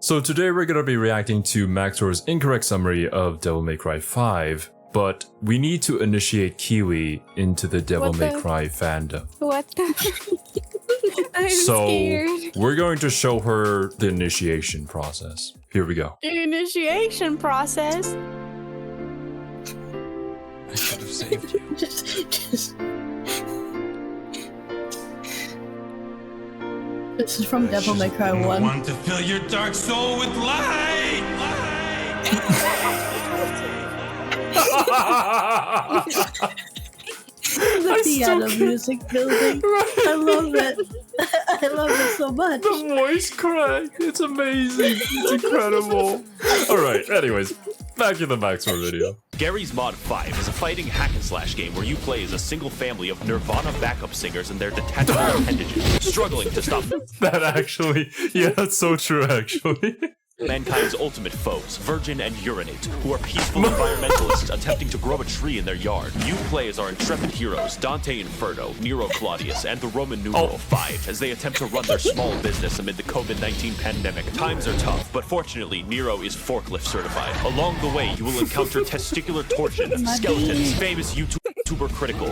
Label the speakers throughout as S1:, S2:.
S1: So today we're gonna be reacting to Max0r's incorrect summary of Devil May Cry 5, but we need to initiate Kiwi into the Devil May Cry fandom.
S2: What the? I'm
S1: so
S2: scared.
S1: we're going to show her the initiation process. Here we go.
S2: The initiation process?
S3: I should have saved you.
S4: This is from Devil May Cry 1.
S3: Want to fill your dark soul with light!
S4: The piano music building. I love it. I love it so much.
S1: The voice crack. It's amazing. It's incredible. Alright, anyways, back to the Max0r video.
S5: Garry's Mod 5 is a fighting hack-and-slash game where you play as a single family of Nirvana backup singers and their detachable appendages, struggling to stop
S1: That actually, yeah, that's so true actually.
S5: mankind's ultimate foes, Virgin and Urinate, who are peaceful environmentalists attempting to grow a tree in their yard. You play as our intrepid heroes, Dante Inferno, Nero Claudius, and the Roman numeral 5, as they attempt to run their small business amid the COVID-19 pandemic. Times are tough, but fortunately, Nero is forklift certified. Along the way, you will encounter testicular torsion, skeletons, famous Vtuber critical,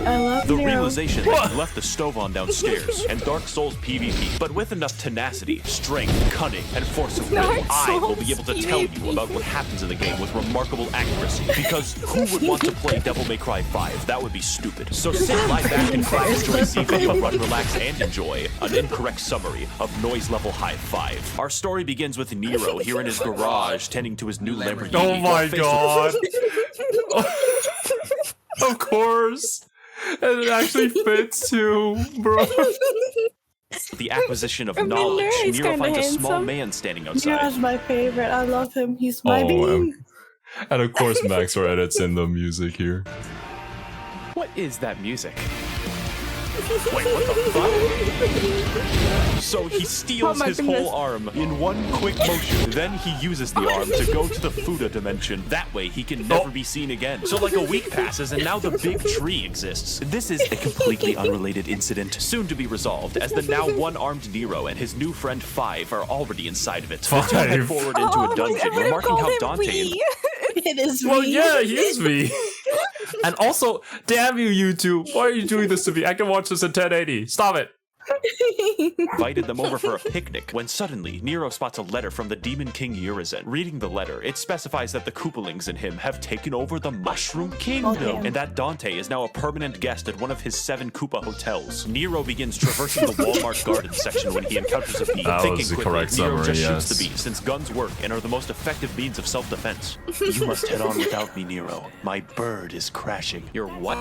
S5: the realization that you left the stove on downstairs, and Dark Souls PvP. But with enough tenacity, strength, cunning, and force of will, I will be able to tell you about what happens in the game with remarkable accuracy. Because who would want to play Devil May Cry 5? That would be stupid. So sit lie back and enjoy see video, run, relax, and enjoy an incorrect summary of Noise Level High 5. Our story begins with Nero here in his garage, tending to his new Lamborghini.
S1: Oh my god. Of course. And it actually fits too, bro.
S5: The acquisition of knowledge, Nero finds a small man standing outside.
S4: Nero's my favorite. I love him. He's my bean.
S1: And of course Max0r edits in the music here.
S3: What is that music?
S5: Wait, what the fuck? So he steals his whole arm in one quick motion. Then he uses the arm to go to the Fuda dimension. That way he can never be seen again. So like a week passes and now the big tree exists. This is a completely unrelated incident, soon to be resolved, as the now one-armed Nero and his new friend 5 are already inside of it. The two head forward into a dungeon, remarking how Dante...
S4: It is
S1: Well,
S4: me.
S1: yeah, he is me. And also, damn you, YouTube. Why are you doing this to me? I can watch this in 1080. Stop it.
S5: invited them over for a picnic when suddenly Nero spots a letter from the Demon King Urizen. Reading the letter, it specifies that the Koopalings in him have taken over the Mushroom Kingdom, and that Dante is now a permanent guest at one of his 7 Koopa hotels. Nero begins traversing the Walmart garden section when he encounters a bee. Thinking quickly, Nero just shoots the bee, since guns work and are the most effective means of self-defense. You must head on without me, Nero. My bird is crashing. Your what?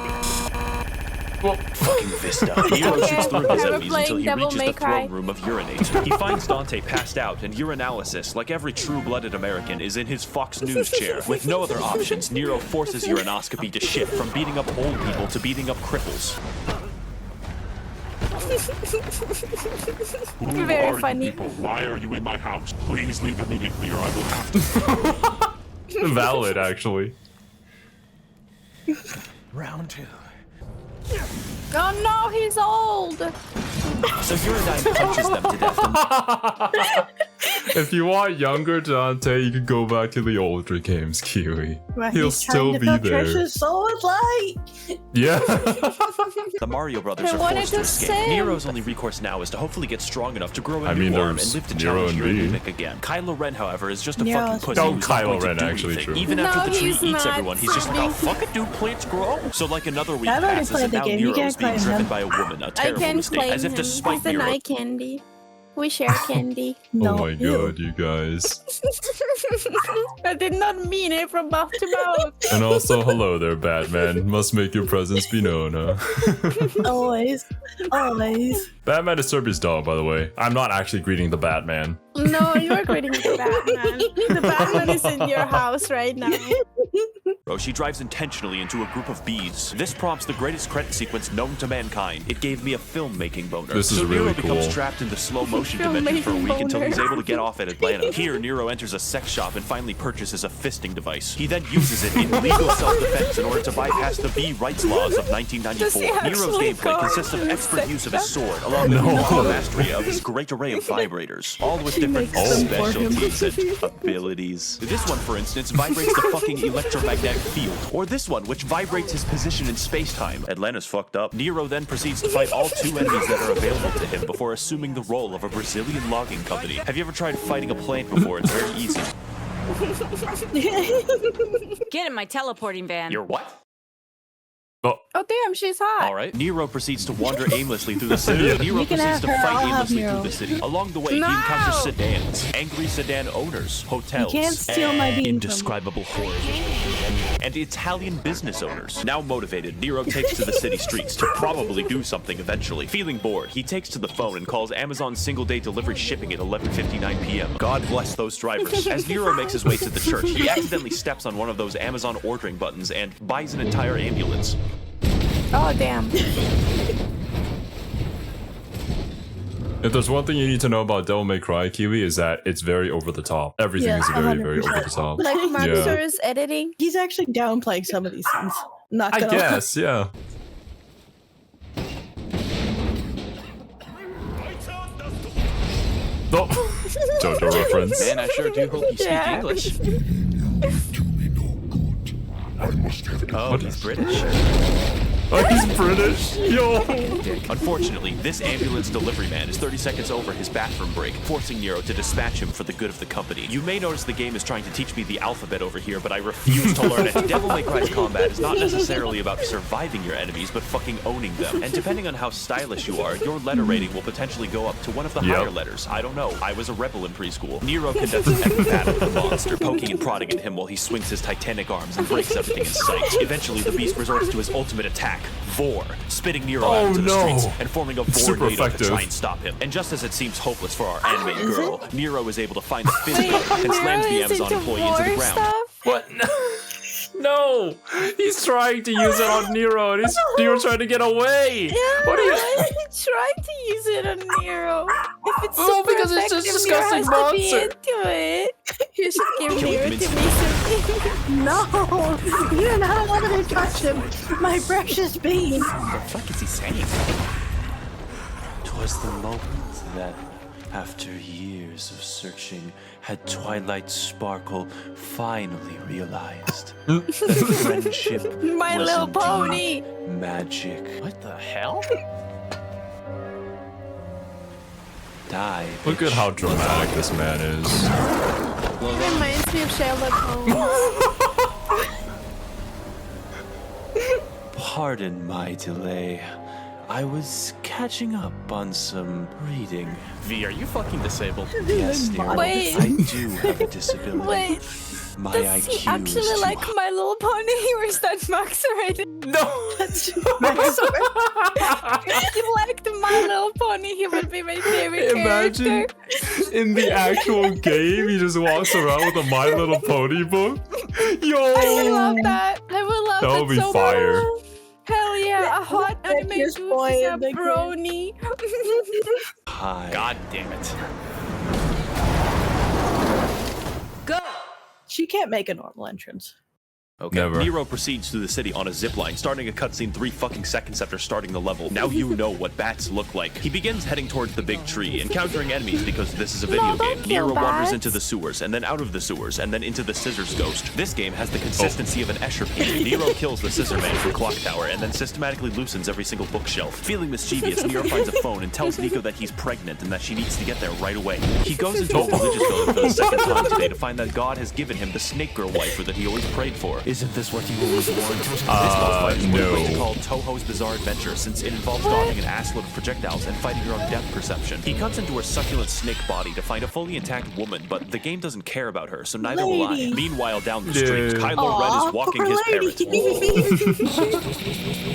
S5: Well, fucking Vista. Nero shoots through his enemies until he reaches the throne room of Urinate. He finds Dante passed out, and urinalysis, like every true-blooded American, is in his Fox News chair. With no other options, Nero forces urinoscopy to shift from beating up old people to beating up cripples.
S2: Very funny.
S6: People? Why are you in my house? Please leave immediately or I will have to.
S1: Valid, actually.
S3: Round 2.
S2: Oh no, he's old!
S5: So Uridine punches them to death.
S1: If you want younger Dante, you can go back to the older games, Kiwi.
S4: Right,
S1: He'll still be there.
S4: So it's like.
S1: Yeah.
S5: The Mario brothers are forced to escape. Nero's only recourse now is to hopefully get strong enough to grow a new arm and live to challenge Uranic again. Kylo Ren, however, is just a fucking pussy.
S1: Oh,
S5: who's
S1: Kylo
S5: not going
S1: Ren,
S5: to do
S1: actually,
S5: anything.
S1: true.
S5: Even after the tree eats everyone, he's just like, oh, fuck it, dude, plants grow. So like another week passes, and now Nero's being driven by a woman, a terrible mistake, as if to spite Nero.
S2: Eye candy. We share candy.
S1: Oh my god, you guys.
S2: I did not mean it from mouth to mouth.
S1: And also, hello there, Batman. Must make your presence be known, huh?
S4: Always. Always.
S1: Batman is Serbia's dog, by the way. I'm not actually greeting the Batman.
S2: No, you're greeting the Batman. The Batman is in your house right now.
S5: Nero, she drives intentionally into a group of bees. This prompts the greatest credit sequence known to mankind. It gave me a filmmaking boner.
S1: This is
S5: so Nero
S1: really
S5: becomes
S1: cool.
S5: trapped in the slow motion dimension for a week until he's
S2: boner.
S5: able to get off at Atlanta. Here, Nero enters a sex shop and finally purchases a fisting device. He then uses it in legal self-defense in order to bypass the bee rights laws of 1994.
S2: Does he
S5: Nero's
S2: actually
S5: gameplay
S2: go
S5: consists of
S2: to
S5: expert
S2: sex
S5: use of his
S2: shop?
S5: sword, along with the mastery of his great array of vibrators, all with different
S4: makes them for him.
S5: specialties and abilities. This one, for instance, vibrates the fucking electromagnetic field, or this one, which vibrates his position in space-time. Atlanta's fucked up. Nero then proceeds to fight all 2 enemies that are available to him before assuming the role of a Brazilian logging company. Have you ever tried fighting a plant before? It's very easy.
S7: Get in my teleporting van.
S5: You're what?
S1: Oh,
S2: Oh damn, she's hot.
S5: All right. Nero proceeds to wander aimlessly through the city. Nero
S4: You can
S5: proceeds
S4: have
S5: to
S4: her,
S5: fight
S4: I'll have
S5: aimlessly
S4: Nero.
S5: through the city. Along the way,
S2: No!
S5: he encounters sedans, angry sedan owners, hotels,
S4: You can't steal my bean from me.
S5: indescribable horrors, and Italian business owners. Now motivated, Nero takes to the city streets to probably do something eventually. Feeling bored, he takes to the phone and calls Amazon single-day delivery shipping at 11:59 p.m. God bless those drivers. As Nero makes his way to the church, he accidentally steps on one of those Amazon ordering buttons and buys an entire ambulance.
S2: Oh damn.
S1: if there's one thing you need to know about Devil May Cry, Kiwi, is that it's very over the top. Everything
S4: Yeah,
S1: is very, very
S4: 100%.
S1: over the top.
S2: Like
S1: Yeah.
S2: Max0r's editing.
S4: He's actually downplaying some of these things. Not
S1: I
S4: gonna lie.
S1: guess, yeah. Oh, JoJo reference.
S3: Man, I sure do hope you speak
S2: Yeah.
S3: English.
S6: To me no good. I must have it.
S5: Oh, he's British.
S1: Oh, he's British. Yo.
S5: Unfortunately, this ambulance delivery man is 30 seconds over his bathroom break, forcing Nero to dispatch him for the good of the company. You may notice the game is trying to teach me the alphabet over here, but I refuse to learn it. Devil May Cry's combat is not necessarily about surviving your enemies, but fucking owning them. And depending on how stylish you are, your letter rating will potentially go up to one of the
S1: Yep.
S5: higher letters. I don't know. I was a rebel in preschool. Nero conducts an epic battle with the monster, poking and prodding at him while he swings his titanic arms and breaks everything in sight. Eventually, the beast resorts to his ultimate attack, Vor, spitting Nero out
S1: Oh,
S5: into the
S1: no.
S5: streets and forming a
S1: Super
S5: vornado to
S1: effective.
S5: try and stop him. And just as it seems hopeless for our animated
S4: Is
S5: girl, Nero is able to find the physical and
S2: Nero
S5: slams the
S2: is
S5: Amazon
S2: into
S5: employee into the
S2: war
S5: ground.
S2: stuff?
S1: What? No! He's trying to use it on Nero, and Nero's trying to get away!
S2: Yeah,
S1: What are you...
S2: try to use it on Nero. If it's
S1: Well,
S2: super
S1: because it's just
S2: effective,
S1: disgusting
S2: Nero has to be
S1: monster.
S2: into it. You should give
S5: Kill
S2: Nero
S5: him
S2: to me
S5: instantly.
S2: something.
S4: No! You're not allowed to touch him! My precious bean!
S5: What the fuck is he saying? 'Twas the moment that, after years of searching, had Twilight Sparkle finally realized. Friendship
S2: My
S5: was
S2: Little
S5: indeed
S2: Pony.
S5: magic. What the hell? Die.
S1: Look at
S5: bitch.
S1: how dramatic this man is.
S2: It reminds me of Sherlock Holmes.
S5: Pardon my delay. I was catching up on some reading. V, are you fucking disabled? Yes, Nero.
S2: Wait.
S5: I do have a disability.
S2: Wait,
S5: My
S2: does
S5: IQ
S2: he
S5: is
S2: actually
S5: too
S2: like My Little Pony, or is that Max0r?
S1: No!
S2: If he liked My Little Pony, he would be my favorite
S1: Imagine
S2: character.
S1: in the actual game, he just walks around with a My Little Pony book. Yo!
S2: I would love that. I would love
S1: That
S2: that
S1: would be
S2: so
S1: fire.
S2: much. Hell yeah, a hot anime
S4: Biggest
S2: dude
S4: boy
S2: is a
S4: in the game.
S2: brony.
S5: high. God damn it.
S7: Go!
S4: She can't make a normal entrance.
S5: Okay.
S1: Never.
S5: Nero proceeds through the city on a zipline, starting a cutscene 3 fucking seconds after starting the level. Now you know what bats look like. He begins heading towards the big tree, encountering enemies because this is a video
S2: No, don't
S5: game.
S2: kill
S5: Nero wanders
S2: bats.
S5: into the sewers, and then out of the sewers, and then into the scissors ghost. This game has the consistency of an Escher pea. Nero kills the scissor man from Clock Tower, and then systematically loosens every single bookshelf. Feeling mischievous, Nero finds a phone and tells Nico that he's pregnant and that she needs to get there right away. He goes into a religious building for the second time today to find that God has given him the snake girl waifu that he always prayed for. Isn't this what you always wanted? This boss fight is what
S1: no.
S5: we like to call Toho's Bizarre Adventure, since it involves dodging an assload of projectiles and fighting your own depth perception. He cuts into her succulent snake body to find a fully intact woman, but the game doesn't care about her, so neither will I.
S4: Lady.
S5: Meanwhile, down the street,
S1: Yeah.
S5: Kylo Ren
S4: Aw,
S5: is walking
S4: poor
S5: his
S4: lady.
S5: parrot.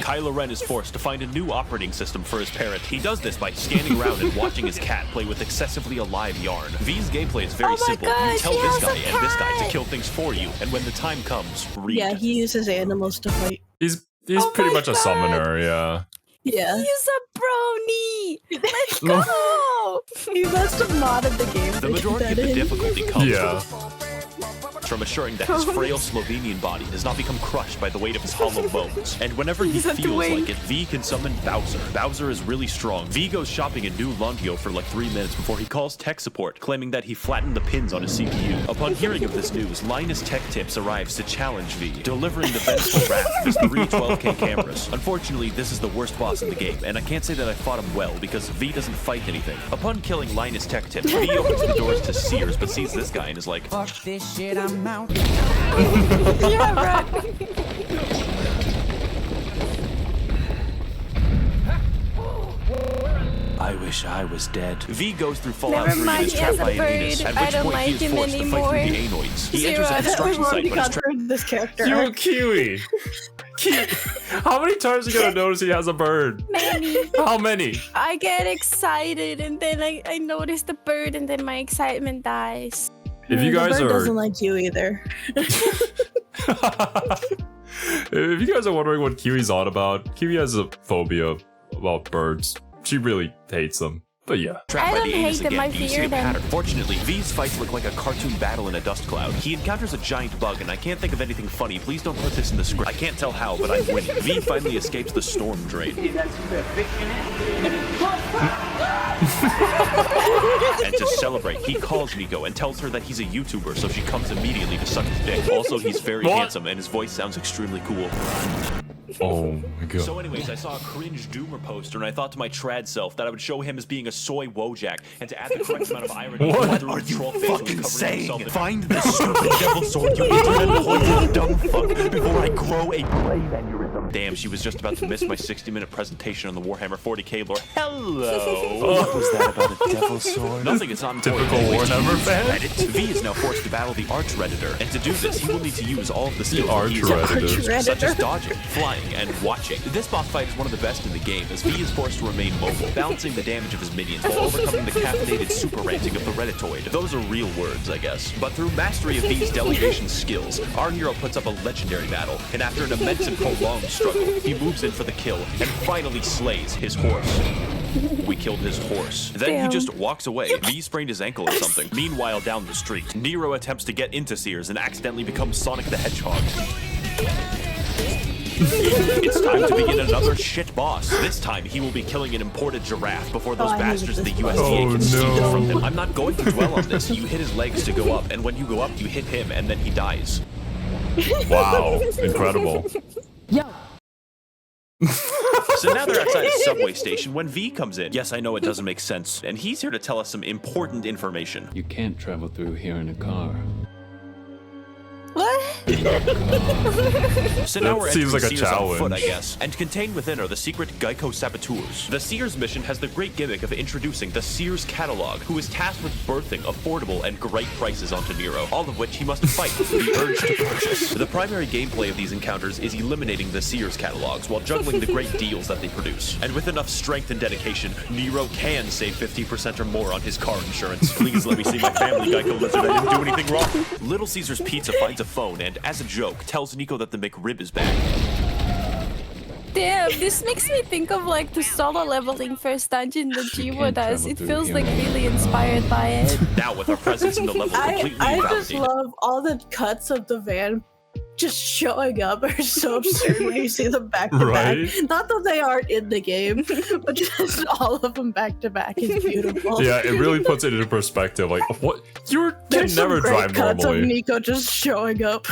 S5: Kylo Ren is forced to find a new operating system for his parrot. He does this by scanning around and watching his cat play with excessively alive yarn. V's gameplay is very
S2: Oh my
S5: simple.
S2: gosh,
S5: You tell
S2: he
S5: this
S2: has
S5: guy
S2: a
S5: and this guy to
S2: cat.
S5: kill things for you, and when the time comes, Read.
S4: Yeah, he uses animals to fight.
S1: He's
S2: Oh
S1: pretty
S2: my
S1: much a
S2: God.
S1: summoner, yeah.
S4: Yeah.
S2: He's a brony. Let's go.
S4: He must have modded the game.
S5: The
S4: to get
S5: majority of
S4: that
S5: the
S4: in.
S5: difficulty comes
S1: Yeah.
S5: from assuring that his frail Slovenian body does not become crushed by the weight of his hollow bones. And whenever he
S2: He's a
S5: feels
S2: twink.
S5: like it, V can summon Bowser. Bowser is really strong. V goes shopping in New Longyo for like 3 minutes before he calls tech support, claiming that he flattened the pins on his CPU. Upon hearing of this news, Linus Tech Tips arrives to challenge V, delivering the vengeful wrath of his 3 12K cameras. Unfortunately, this is the worst boss in the game, and I can't say that I fought him well because V doesn't fight anything. Upon killing Linus Tech Tips, V opens the doors to Sears, but sees this guy and is like,
S8: Fuck this shit, I'm out.
S2: Yeah, right.
S5: I wish I was dead. V goes through Fallout
S2: Never
S5: 3 and
S2: mind,
S5: is
S2: he
S5: trapped
S2: has a
S5: by an
S2: bird.
S5: anus, at
S2: I
S5: which
S2: don't
S5: point
S2: like
S5: he is
S2: him
S5: forced to fight through the anoids. He
S2: Zero,
S5: enters
S2: I
S5: a
S2: don't
S5: construction
S4: I've
S5: site,
S4: already
S5: but is
S4: got through this character.
S1: Kiwi! How many times are you gonna notice he has a bird?
S2: Many.
S1: How many?
S2: I get excited and then I notice the bird and then my excitement dies.
S1: If you
S4: The
S1: guys
S4: bird
S1: are
S4: doesn't like you either.
S1: if you guys are wondering what Kiwi's on about, Kiwi has a phobia about birds. She really hates them. But yeah.
S5: trapped
S2: I
S5: by
S2: don't
S5: the anus
S2: hate them,
S5: again.
S2: I
S5: Do you see
S2: fear
S5: a
S2: them.
S5: pattern? Fortunately, V's fights look like a cartoon battle in a dust cloud. He encounters a giant bug, and I can't think of anything funny. Please don't put this in the script. I can't tell how, but I'm winning. V finally escapes the storm drain. And to celebrate, he calls Nico and tells her that he's a YouTuber, so she comes immediately to suck his dick. Also, he's very
S1: What?
S5: handsome, and his voice sounds extremely cool.
S1: Oh my god.
S5: So anyways, I saw a cringe Doomer poster, and I thought to my trad self that I would show him as being a soy Wojak, and to add the correct amount of irony.
S1: What
S5: are you
S3: fucking saying?
S5: Find the stupid devil sword, you internet pointed dumb fuck, before I grow a brain aneurysm. Damn, she was just about to miss my 60-minute presentation on the Warhammer 40k lore. Hello!
S3: What was that about a devil sword?
S5: Nothing, it's not important.
S1: Typical
S5: Anyway,
S1: Warhammer fan?
S5: Reddit. V is now forced to battle the Arch Redditor, and to do this, he will need to use all of the skills that
S1: Arch
S5: he is
S1: Redditor.
S5: such as dodging, flying, and watching. This boss fight is one of the best in the game, as V is forced to remain mobile, balancing the damage of his minions while overcoming the caffeinated super ranting of the Redditoid. Those are real words, I guess. But through mastery of V's delegation skills, our hero puts up a legendary battle, and after an immense and prolonged struggle, he moves in for the kill and finally slays his horse. We killed his horse. Then he
S2: Damn.
S5: just walks away. V sprained his ankle or something. Meanwhile, down the street, Nero attempts to get into Sears and accidentally becomes Sonic the Hedgehog. It's time to begin another shit boss. This time, he will be killing an imported giraffe before those
S4: I hated
S5: bastards of the
S4: this
S5: USDA
S1: Oh,
S5: can steal it
S1: no.
S5: from him. I'm not going to dwell on this. You hit his legs to go up, and when you go up, you hit him, and then he dies.
S1: Wow. Incredible.
S5: So now they're outside a subway station when V comes in. Yes, I know it doesn't make sense, and he's here to tell us some important information.
S9: You can't travel through here in a car.
S2: What?
S5: So now
S1: That
S5: we're
S1: seems
S5: entering
S1: like a
S5: Sears on foot, I
S1: challenge.
S5: guess. And contained within are the secret Geico saboteurs. The Sears mission has the great gimmick of introducing the Sears catalog, who is tasked with birthing affordable and great prices onto Nero, all of which he must fight with the urge to purchase. The primary gameplay of these encounters is eliminating the Sears catalogs while juggling the great deals that they produce. And with enough strength and dedication, Nero can save 50% or more on his car insurance. Please let me see my family, Geico lizard. I didn't do anything wrong. Little Caesar's Pizza finds a phone and, as a joke, tells Nico that the McRib is back.
S2: Damn, this makes me think of like the solo leveling first dungeon that Jiwo
S9: can't
S2: does.
S9: travel
S2: It
S9: through
S2: feels
S9: here.
S2: like really inspired by it.
S5: Now, with our presence in the level completely
S4: I just
S5: validated.
S4: love all the cuts of the van just showing up are so absurd when you see them back to
S1: Right?
S4: back. Not that they aren't in the game, but just all of them back to back is beautiful.
S1: Yeah, it really puts it into perspective. Like, what? You can
S4: There's some
S1: never
S4: great
S1: drive
S4: cuts of
S1: normally.
S4: Nico just showing up.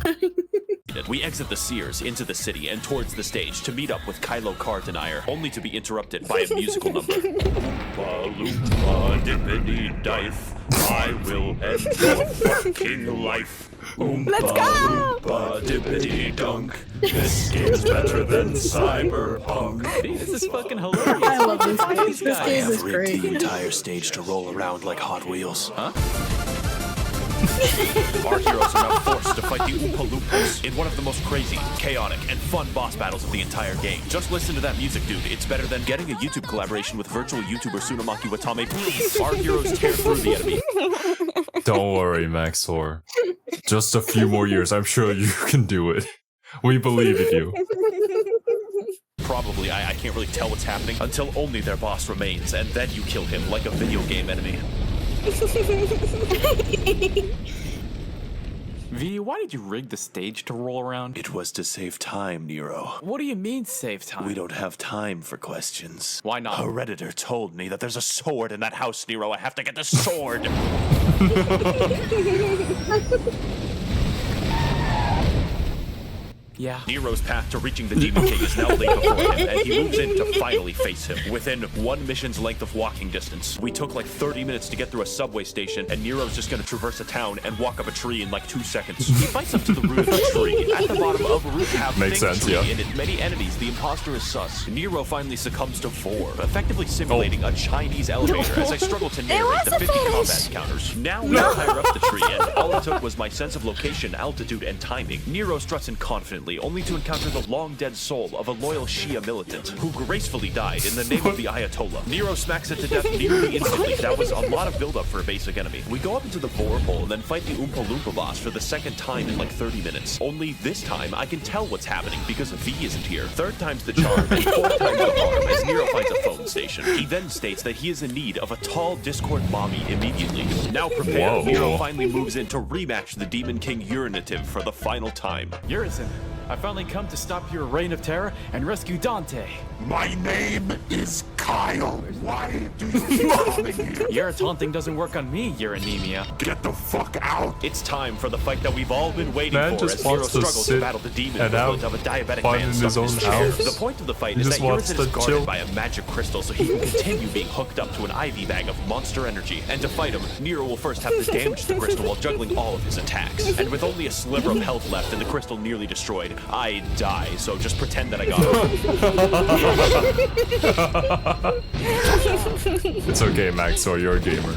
S5: We exit the Sears into the city and towards the stage to meet up with Kylo Cardenier, only to be interrupted by a musical number.
S6: Paloopa dippity dife, I will end your fucking life.
S2: Let's go!
S6: Oompa dippity dunk, this game's better than Cyberpunk.
S5: This is fucking hilarious.
S4: I love this game. This
S5: guys.
S4: game is great.
S5: entire stage to roll around like Hot Wheels. Huh? Our heroes are now forced to fight the Oompa Loompas in one of the most crazy, chaotic, and fun boss battles of the entire game. Just listen to that music, dude. It's better than getting a YouTube collaboration with virtual YouTuber Tsunamaki Watame. Please, our heroes tear through the enemy.
S1: Don't worry, Max0r. Just a few more years. I'm sure you can do it. We believe in you.
S5: Probably, I can't really tell what's happening until only their boss remains, and then you kill him like a video game enemy.
S8: V, why did you rig the stage to roll around?
S3: It was to save time, Nero.
S8: What do you mean save time?
S3: We don't have time for questions.
S8: Why not?
S5: Hereditor told me that there's a sword in that house, Nero. I have to get the sword.
S8: Yeah.
S5: Nero's path to reaching the Demon King is now laid before him, and he moves in to finally face him. Within one mission's length of walking distance, we took like 30 minutes to get through a subway station, and Nero's just gonna traverse a town and walk up a tree in like 2 seconds. He fights up to the root of the tree. At the bottom of a root have
S1: Makes
S5: big
S1: sense,
S5: tree
S1: yeah.
S5: and its many enemies. The imposter is sus. Nero finally succumbs to 4, effectively simulating a Chinese elevator as I struggle to narrate the 50 combat encounters. Now we are higher up the tree, and all it took was my sense of location, altitude, and timing. Nero struts in confidently, only to encounter the long-dead soul of a loyal Shia militant who gracefully died in the name of the Ayatollah. Nero smacks it to death nearly instantly. That was a lot of build-up for a basic enemy. We go up into the bore hole and then fight the Oompa Loompa boss for the 2nd time in like 30 minutes. Only this time, I can tell what's happening because V isn't here. 3rd time's the charm, and 4th time's the harm as Nero finds a phone station. He then states that he is in need of a tall Discord mommy immediately. Now prepared,
S1: Whoa.
S5: Nero finally moves in to rematch the Demon King Urinative for the final time.
S8: Urizen, I finally come to stop your reign of terror and rescue Dante.
S6: My name is Kyle. Why do you keep calling here?
S8: Your taunting doesn't work on me, your anemia.
S6: Get the fuck out.
S5: It's time for the fight that we've all been waiting
S1: Man
S5: for
S1: just
S5: as Nero
S1: wants to
S5: struggles to
S1: sit
S5: battle the demon
S1: and
S5: equivalent
S1: have
S5: of a diabetic
S1: fun
S5: man
S1: in
S5: stuck
S1: his
S5: in
S1: own
S5: his chair.
S1: house.
S5: The point of the fight
S1: He
S5: is
S1: just
S5: that
S1: wants
S5: Urizen
S1: to
S5: is guarded
S1: chill.
S5: by a magic crystal so he can continue being hooked up to an IV bag of monster energy. And to fight him, Nero will first have to damage the crystal while juggling all of his attacks. And with only a sliver of health left and the crystal nearly destroyed, I die, so just pretend that I got it.
S1: It's okay, Max0r, you're a gamer.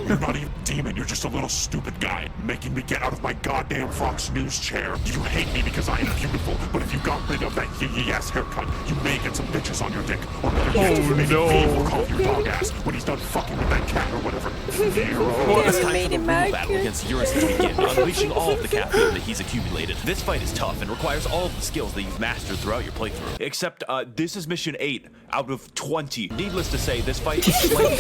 S6: You're not even a demon, you're just a little stupid guy, making me get out of my goddamn Fox News chair. You hate me because I am beautiful, but if you got rid of that yee-yee-ass haircut, you may get some bitches on your dick. Or better yet, maybe
S1: no.
S6: Steve will call your dog ass when he's done fucking with that cat or whatever.
S5: It's time for
S2: made
S5: the
S2: him
S5: real
S2: mad.
S5: battle against Urizen to begin, unleashing all of the caffeine that he's accumulated. This fight is tough and requires all of the skills that you've mastered throughout your playthrough. Except, this is mission 8 out of 20. Needless to say, this fight is slightly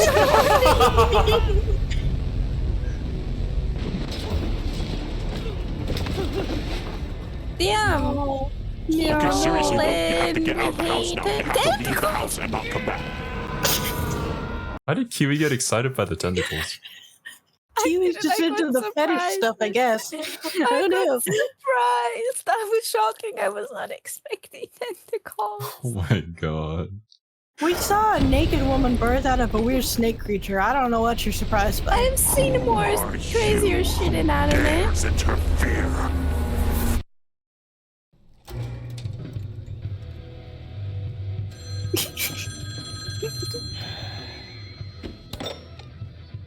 S2: Damn.
S6: Okay, seriously, though, you have to get out of the house now. You have to leave the house and not come back.
S1: Why did Kiwi get excited by the tentacles?
S4: Kiwi's just
S2: I
S4: into
S2: got
S4: the fetish
S2: surprised.
S4: stuff, I guess.
S2: I
S4: Who knew?
S2: got surprised. That was shocking. I was not expecting tentacles.
S1: Oh my god.
S4: We saw a naked woman birth out of a weird snake creature. I don't know what you're surprised by.
S2: I've seen more
S6: Are
S2: crazier
S6: you
S2: shit in anime.
S6: dares interfere?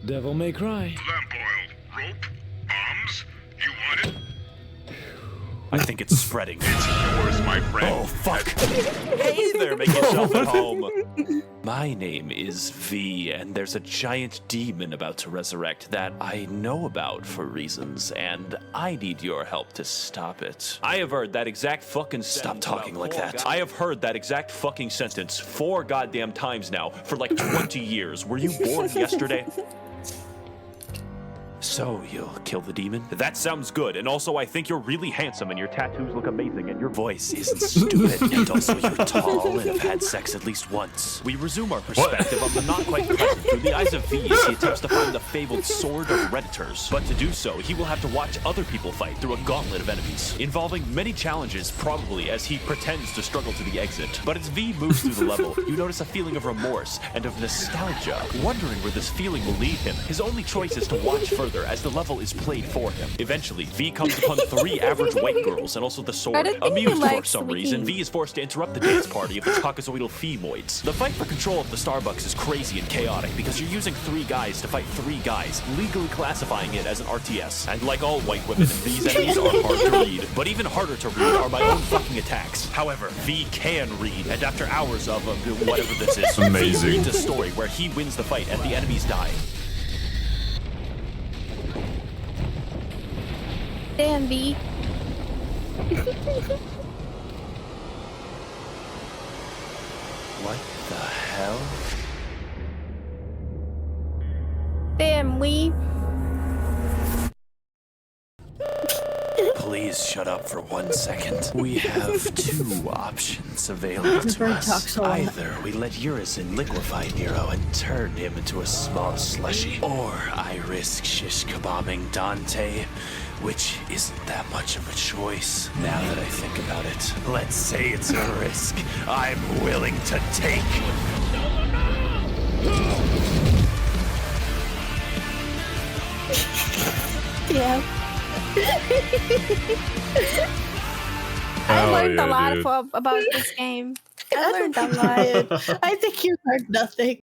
S9: Devil may cry.
S6: Lamp oil, rope, bombs. You want it?
S5: I think it's spreading.
S6: It's yours, my friend.
S5: Oh, fuck. Hey there, make yourself at home. My name is V, and there's a giant demon about to resurrect that I know about for reasons, and I need your help to stop it. I have heard that exact fucking Stop talking like that. I have heard that exact fucking sentence 4 goddamn times now for like 20 years. Were you born yesterday? So, you'll kill the demon? That sounds good, and also I think you're really handsome and your tattoos look amazing and your voice isn't stupid, and also you're tall and have had sex at least once. We resume our perspective of the not quite present through the eyes of V as he attempts to find the fabled Sword of Redditors. But to do so, he will have to watch other people fight through a gauntlet of enemies, involving many challenges probably as he pretends to struggle to the exit. But as V moves through the level, you notice a feeling of remorse and of nostalgia, wondering where this feeling will lead him. His only choice is to watch further as the level is played for him. Eventually, V comes upon 3 average white girls and also the sword.
S2: I don't think
S5: Amused
S2: he
S5: for
S2: likes
S5: some
S2: the
S5: reason,
S2: king.
S5: V is forced to interrupt the dance party of the Caucasoidal Femoids. The fight for control of the Starbucks is crazy and chaotic because you're using 3 guys to fight 3 guys, legally classifying it as an RTS. And like all white women, these enemies are hard to read. But even harder to read are my own fucking attacks. However, V can read, and after hours of whatever this is,
S1: Amazing.
S5: V reads a story where he wins the fight and the enemies die.
S2: Damn, V.
S3: What the hell?
S2: Damn, we.
S3: Please shut up for 1 second. We have 2 options available to
S4: Bird
S3: us.
S4: talks a lot.
S3: Either we let Urizen liquefy Nero and turn him into a small slushy, or I risk shish kebabbing Dante, which isn't that much of a choice. Now that I think about it, let's say it's a risk I'm willing to take.
S2: Yeah. I
S1: Hell
S2: learned
S1: yeah,
S2: a lot
S1: dude.
S2: about this game. I learned a lot.
S4: I think you learned nothing.